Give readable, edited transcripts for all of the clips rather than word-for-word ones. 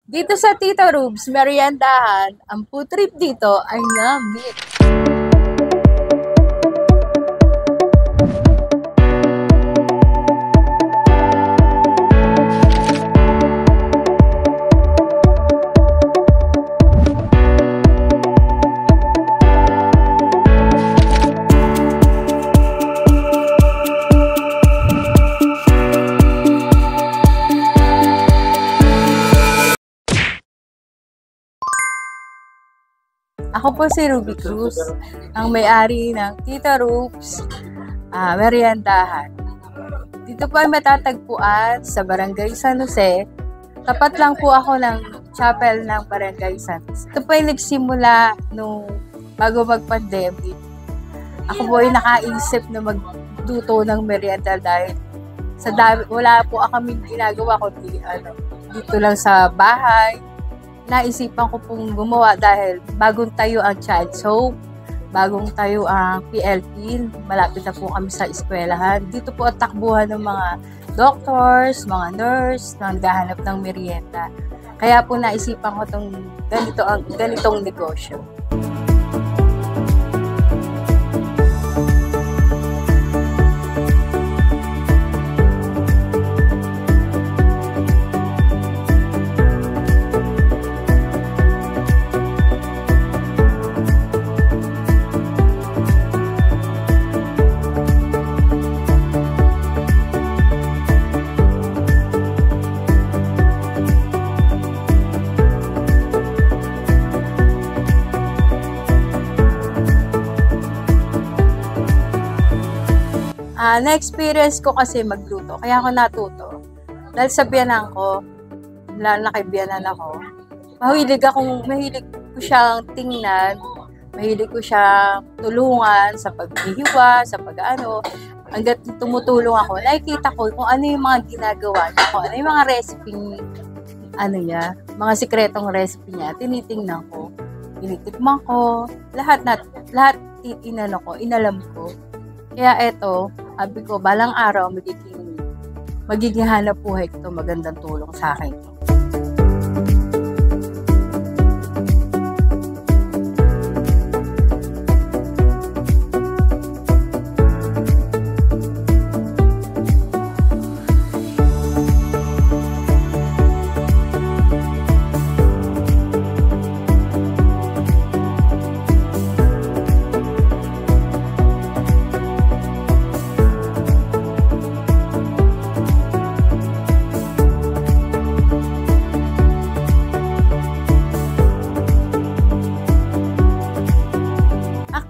Dito sa Tito Rubes, meriendahan, ang food trip dito ay namit. Ako po si Ruby Cruz, ang may-ari ng Tito Rubes Meriendahan. Dito po ay matatagpuan sa Barangay San Jose. Tapat lang po ako ng chapel ng Barangay San Jose. Ito po ay nagsimula nung bago mag-pandemic. Ako po ay nakaisip na magluto ng merienda dahil sa wala po kaming ginagawa kundi dito lang sa bahay. Naisipan ko pong gumawa dahil bagong tayo ang child's home, bagong tayo ang PLP, malapit na po kami sa eskwelahan. Dito po at takbuhan ng mga doctors, mga nurse na naghahanap ng merienda. Kaya po naisipan ko ganitong negosyo. Na-experience ko kasi magluto, kaya ako natuto. Dahil sa biyanan ko, lalo na kay biyanan ako, mahilig ko siyang tingnan, mahilig ko siyang tulungan sa paghihiwa, sa pag-ano. Hanggat tumutulong ako, nakikita ko kung ano yung mga ginagawa niya, kung ano yung mga recipe niya, mga sikretong recipe niya, tinitingnan ko, tinitikman ko, lahat inalam ko. Kaya eto, sabi ko, balang araw, magiging hanap buhay ko ito, magandang tulong sa akin.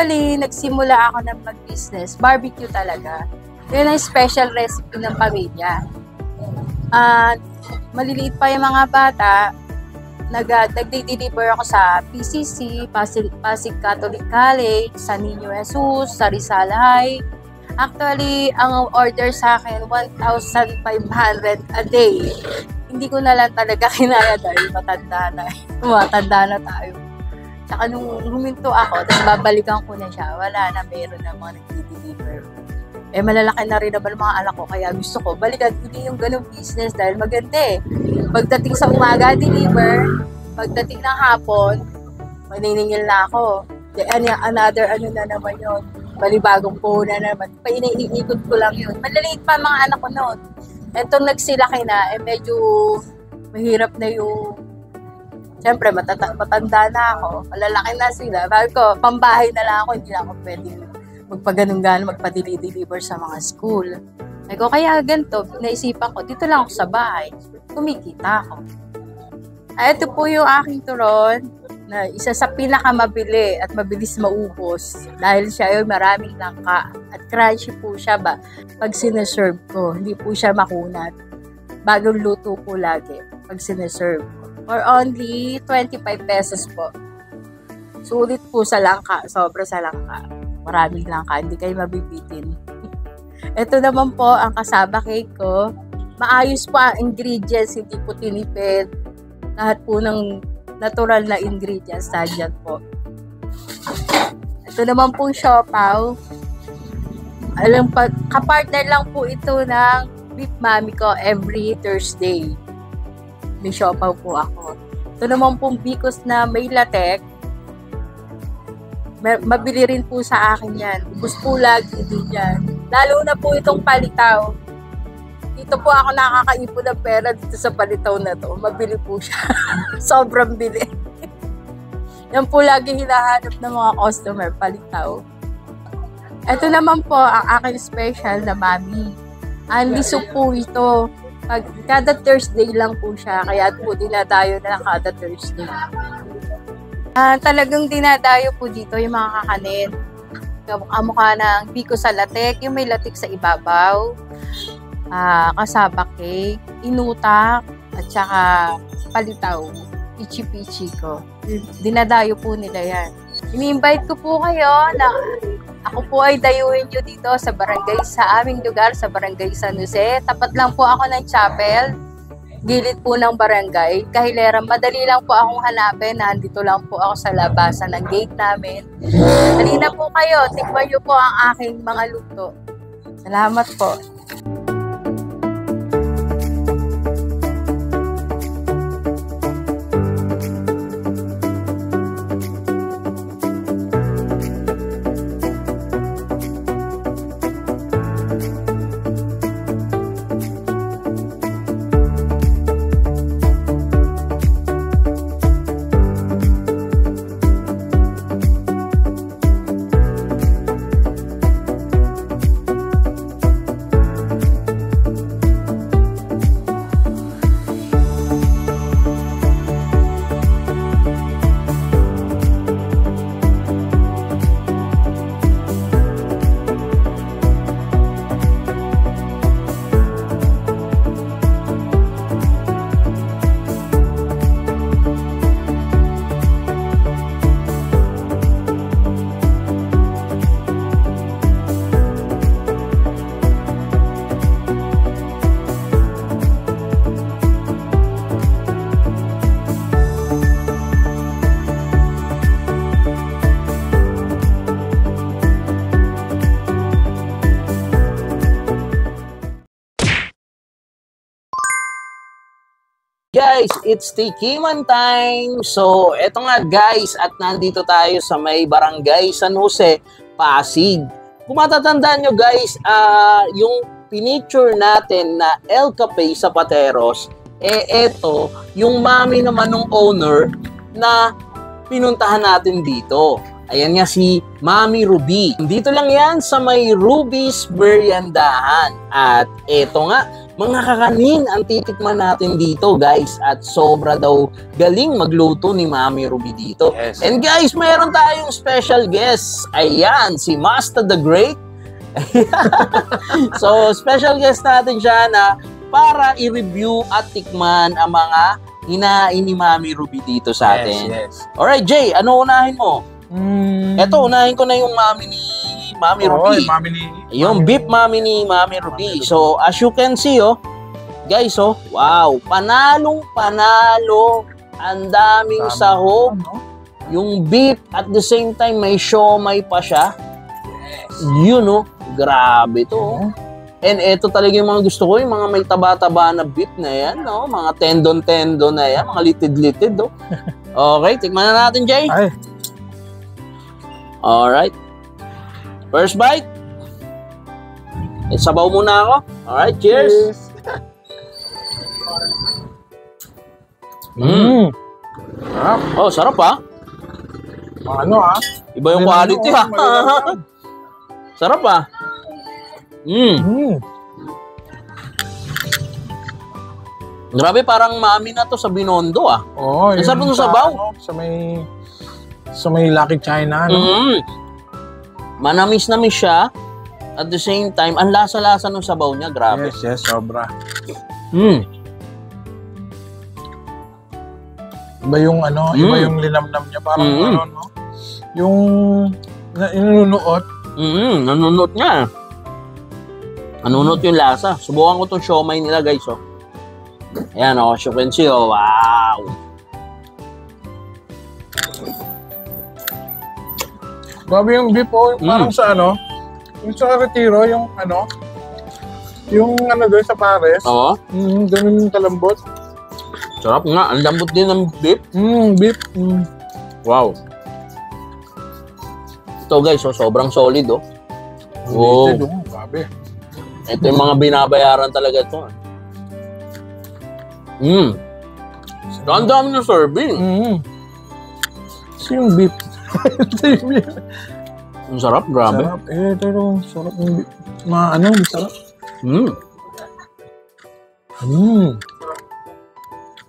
Actually, nagsimula ako ng mag-business, barbecue talaga. Yun ang special recipe ng pamilya. Maliliit pa yung mga bata, nag-deliver ako sa PCC, Pasig Catholic College, sa Niño Jesus, sa Rizal High. Actually, ang order sa akin, 1,500 a day. Hindi ko na lang talaga kinaya dahil matanda na tayo. Saka nung huminto ako, tapos babalikan ko na siya, wala na, meron na mga nag-deliver. Malalaki na rin naman mga anak ko, kaya gusto ko, balikan din yung ganung business dahil maganda eh. Pagdating sa umaga, deliver. Pagdating ng hapon, maniningil na ako. Another na naman yun. Balibagong po na naman. Iniikot ko lang yun. Maliliit pa mga anak ko noon. Itong nagsilaki na, medyo mahirap na yung siyempre, matanda na ako. Malalaki na sila. Sabi ko, pambahay na lang ako. Hindi na ako pwede magpaganong-ganon, magpa-deliver sa mga school. Sabi ko, kaya ganito, naisipan ko, dito lang ako sa bahay. Kumikita ako. Ito po yung aking turon na isa sa pinakamabili at mabilis maubos. Dahil siya ay maraming langka. At crunchy po siya pag sineserve ko. Hindi po siya makunat. Bagong luto po lagi pag sineserve. For only 25 pesos po. Sulit po sa langka. Sobra sa langka. Maraming langka. Hindi kayo mabibitin. Ito naman po ang kasaba cake ko. Maayos po ang ingredients. Hindi po tinipid. Lahat po ng natural na ingredients. Nandiyan po. Ito naman po siopaw. Kapartner lang po ito ng beef mami ko every Thursday. May siopaw po ako. Ito naman pong bikos na may latek. Mabili rin po sa akin yan. Ubus po lagi din yan. Lalo na po itong palitaw. Dito po ako nakakaipon ng pera dito sa palitaw na to. Mabili po siya. Sobrang bili. Yan po lagi hinahanap ng mga customer, palitaw. Ito naman po ang aking special na mami. Anli soup po ito. Kada Thursday lang po siya. Kaya po dinadayo na kada Thursday. Talagang dinadayo po dito yung mga kakanin. Kamukha ng biko sa latek, yung may latik sa ibabaw. Kasaba cake, inutak, at saka palitaw, pichi-pichi ko. Dinadayo po nila yan. Ini-invite ko po kayo na ako po ay dayuhin nyo dito sa barangay, sa aming lugar, sa barangay San Jose. Tapat lang po ako ng chapel, gilid po ng barangay. Kahilera, madali lang po akong hanapin. Nandito lang po ako sa labasan ng gate namin. Dali na po kayo, tikman nyo po ang aking mga luto. Salamat po. Guys, it's Tikiman time! So, eto nga guys, at nandito tayo sa may barangay San Jose, Pasig. Kung matatandaan nyo guys, yung pinicture natin na El Cafe Zapateros, eto, yung mami naman ng owner na pinuntahan natin dito. Ayan nga si Mami Ruby. Dito lang yan sa may Ruby's Meriendahan. At eto nga, mga kakanin ang titikman natin dito guys. At sobra daw galing magluto ni Mami Ruby dito. Yes. And guys, meron tayong special guest. Ayan, si Master the Great. So, special guest natin siya na para i-review at tikman ang mga hinain ni Mami Ruby dito sa atin. Yes. Alright, Jay, ano unahin mo? Eto, unahin ko na yung mami ni Mami Ruby. Yung beef mami ni Mami Ruby. So, as you can see, guys, wow, panalong panalo. Ang daming sahog. Yung beef, at the same time, may siomay pa siya. Yun, grabe to. And eto talaga yung mga gusto ko, yung mga may taba-taba na beef na yan, mga tendon-tendon na yan, mga litid-litid, Okay, tikman na natin, Jay. Ay. Alright. First bite. Sabaw muna ako. Alright, cheers. Sarap. Oh, sarap Iba yung quality Sarap Grabe, parang mami na to sa Binondo Oo, yung sarap ng sabaw. Sa may Lucky China, Manamis-namis siya. At the same time, ang lasa-lasa ng sabaw niya. Grabe. Yes, sobra. Iba yung iba yung linamnam niya. Parang yung nanunuot. Nanunuot niya. Nanunuot yung lasa. Subukan ko itong siomay nila, guys. Ayan, as you can see, wow. Grabe yung beef, parang sa yung sa Retiro, yung doon sa Pares. Oo. Ganun yung kalambot. Sarap nga. Ang lambot din ng beef. Beef. Wow. Ito guys, oh, sobrang solid, oh. Wow. Grabe. Ito yung mga binabayaran talaga ito. Ang dami na serving. Ito yung beef. Ito yung beef. Ang sarap, grabe. Sarap. Pero sarap yung beef. Sarap.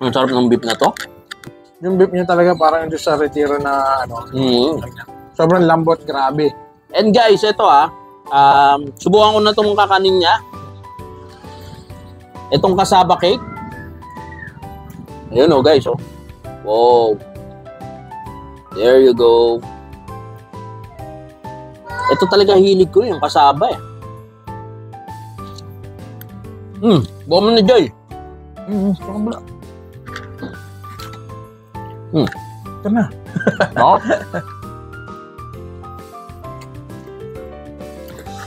Ang sarap ng beef na to. Yung beef niya talaga parang doon sa retiro na sobrang lambot, grabe. And guys, ito subukan ko na itong kakanin niya. Itong kasaba cake. Ayun guys, oh. Wow. There you go. Ito talaga hilig ko, yung kasaba buo mo na, Joy. Sobra. Ito na.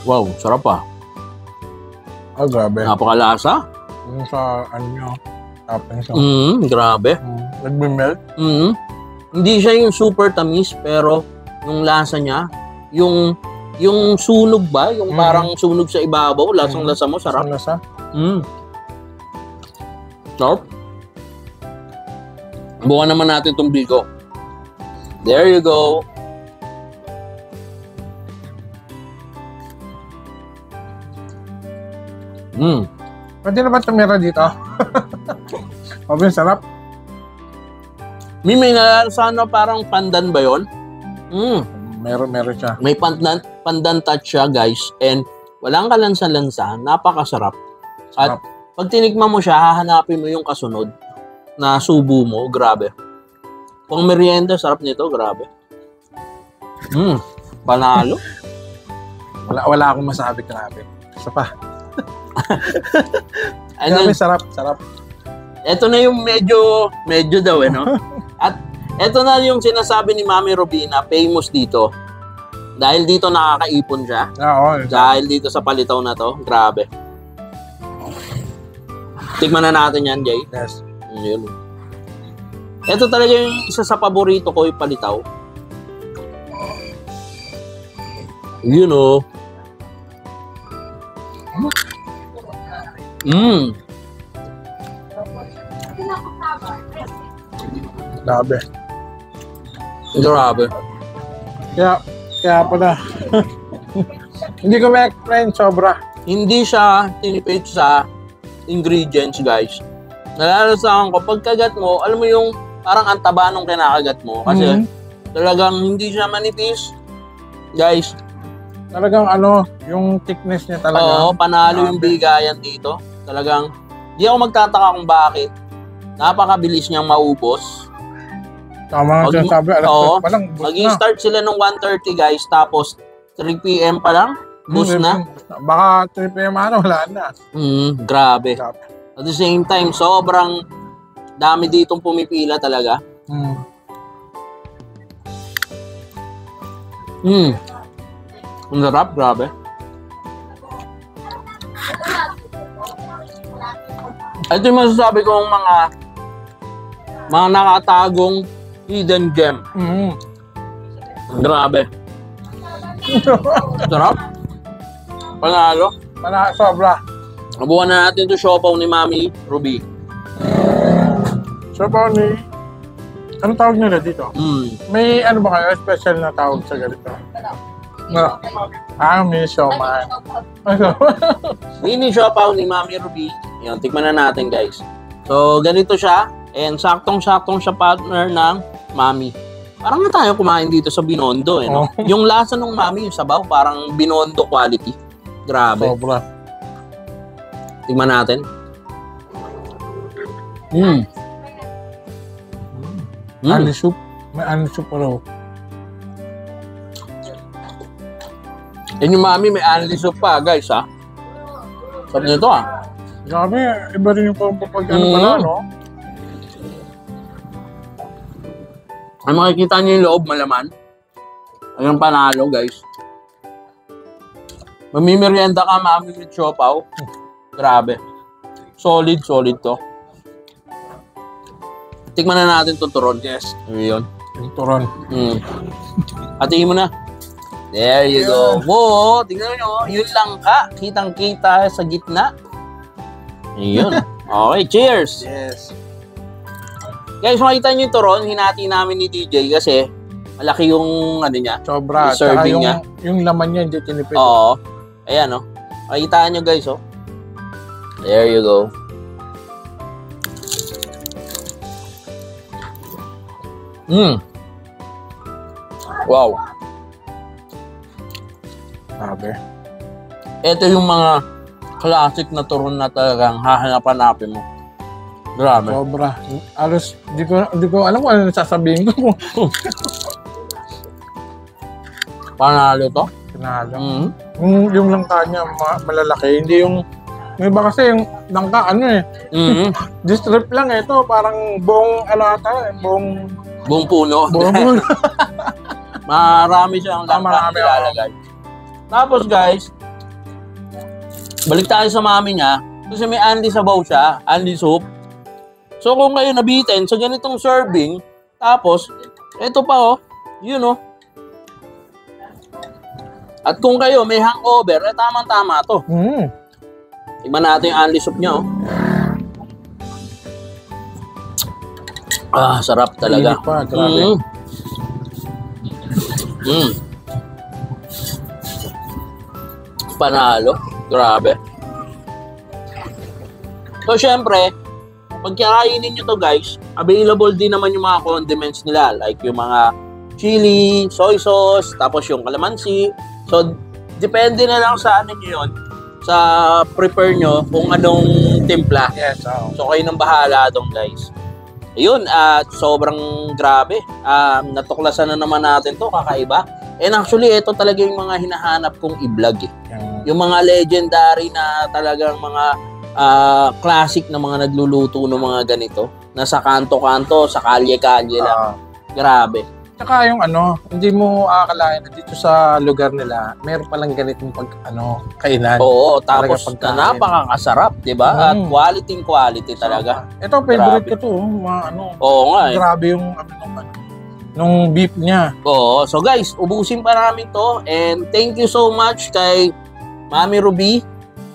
Wow, sarap Grabe. Napakalasa. Yung sa, nyo, toppings. Grabe. Nagme-melt. Hindi siya yung super tamis, pero yung lasa niya, yung sunog ba? Yung parang sunog sa ibabaw, lasang-lasa mo, sarap. Lasa. Sarap. Bukan naman natin itong biko. There you go. Pwede na ba tumira dito? Sobrang sarap. May nalalasahan na parang pandan ba yun? Meron siya. May pandan touch siya, guys. And walang kalansa-lansa. Napakasarap. At pag tinikman mo siya, hahanapin mo yung kasunod na subo mo. Grabe. Kung merienda, sarap nito. Grabe. Panalo. Wala akong masabi, grabe. Isa pa. Grabe, sarap. Ito na yung medyo daw, no? At ito na yung sinasabi ni Mami Robina, famous dito. Dahil dito nakakaipon siya. Dahil dito sa palitaw na to. Grabe. Tikman na natin yan, Jay. Yes. Yun. Ito talaga yung isa sa paborito ko, yung palitaw. You know. Grabe. Grabe. Kaya pala. Hindi ko ma-explain, sobra. Hindi siya tinipid sa ingredients, guys. Nalalasahan ko, pagkagat mo, alam mo yung parang ang taba nung kinakagat mo. Kasi talagang hindi siya manipis. Guys. Talagang yung thickness niya talaga. Oo, panalo yung bigayan dito. Talagang, di ako magtataka kung bakit. Napakabilis niyang maubos. Tama nga sinasabi, alas pa lang, mag-start sila nung 1:30 guys, tapos 3 PM pa lang, bus na. Baka 3 PM wala na. Grabe. At the same time, sobrang dami ditong pumipila talaga. Ang sarap, grabe. Ito yung masasabi kong mga nakatagong hidden gem. Grabe. Sarap. Panalo. Sobra. Nabuhan na natin ito siopaw ni Mami Ruby. Siopaw ni... Anong tawag nila dito? May ba kayo? Special na tawag sa ganito? Mini siomay. Mini siopaw ni Mami Ruby. Yan, tikman na natin guys. So, ganito siya. And saktong-saktong siya partner ng Mami. Parang na tayo kumain dito sa Binondo, no? Yung lasa ng Mami, yung sabaw, parang Binondo quality. Grabe. Sobra. Tingnan natin. Ani soup. May ani soup pa raw. Yan yung Mami, may ani soup pa, guys, ha? Sabi nito, ha? Grabe, iba rin yung pala, no? Ang makikita niyo yung loob, malaman. Ang panalo, guys. Mamimerienda ka, Mami, with siopaw. Grabe. Solid to. Tikman na natin itong turon. Yes. Yun. Yung turon. Hatiin mo na. There you go. Wow, tingnan nyo. Yun lang ka. Kitang-kita sa gitna. Ayun. Okay, cheers. Yes. Guys, makita nyo yung turon. Hinati namin ni DJ kasi malaki yung ano niya. Sobra. Yung serving niya. Yung laman niya, hindi tinipid. Oo. Ayan, oh. Makita nyo, guys, oh. There you go. Wow. Sabi. Ito yung mga classic na turon na talagang hahanap-hanapin mo. Grabe. Sobra. Alos, di ko alam kung ano sasabihin ko. Panalo to? Pinalo. Yung langka niya, malalaki. Hindi yung, may iba kasi yung langka, ano eh. Distrip lang eh. Ito, parang buong, ano ata, buong puno. Buong puno. Marami siyang langka nilalagay. Tapos guys, balik tayo sa mami niya. Kasi may Andy sabaw siya, Andy soup. So kung kayo nabitin sa ganitong serving, tapos, ito pa oh, yun oh. At kung kayo may hangover, eh tamang-tama to. Tignan natin yung Andy soup niya oh. Ah, sarap talaga. Init pa, grabe. Panalo. Grabe. So, syempre, pag kakainin nyo to guys, available din naman yung mga condiments nila. Like yung mga chili, soy sauce, tapos yung calamansi. So, depende na lang sa ano nyo yun. Sa prepare nyo kung anong timpla. Yes, So, kayo nang bahala dong guys. Ayun, at sobrang grabe. Natuklasan na naman natin to, kakaiba. And actually, ito talaga yung mga hinahanap kong i-vlog eh. Yung mga legendary na talagang mga classic na mga nagluluto ng mga ganito. Nasa kanto-kanto, sa kalye-kalye lang. Grabe. Tsaka yung ano, hindi mo akalain na dito sa lugar nila, meron palang ganitong kainan. Oo, tapos na napakakasarap, di ba? At quality talaga. Ito, favorite ko to. Oo nga eh. Grabe yung nung beef niya. Oo. So guys, ubusin pa namin to. And thank you so much kay Mami Ruby,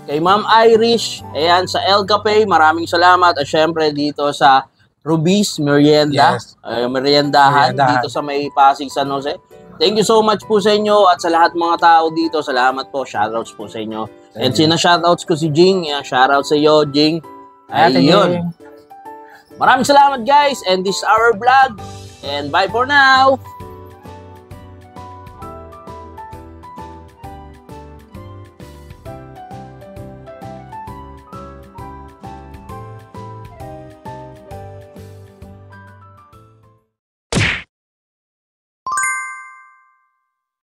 kay Ma'am Irish, ayan, sa El Cafe, maraming salamat. At syempre dito sa Ruby's Merienda, yes. Meriendahan dito sa may Pasig, San Jose. Thank you so much po sa inyo at sa lahat mga tao dito. Salamat po. Shoutouts po sa inyo. And sina-shoutouts ko si Jing. Yeah, shoutout sa iyo, Jing. Ayun. Maraming salamat guys. And this is our vlog. And bye for now.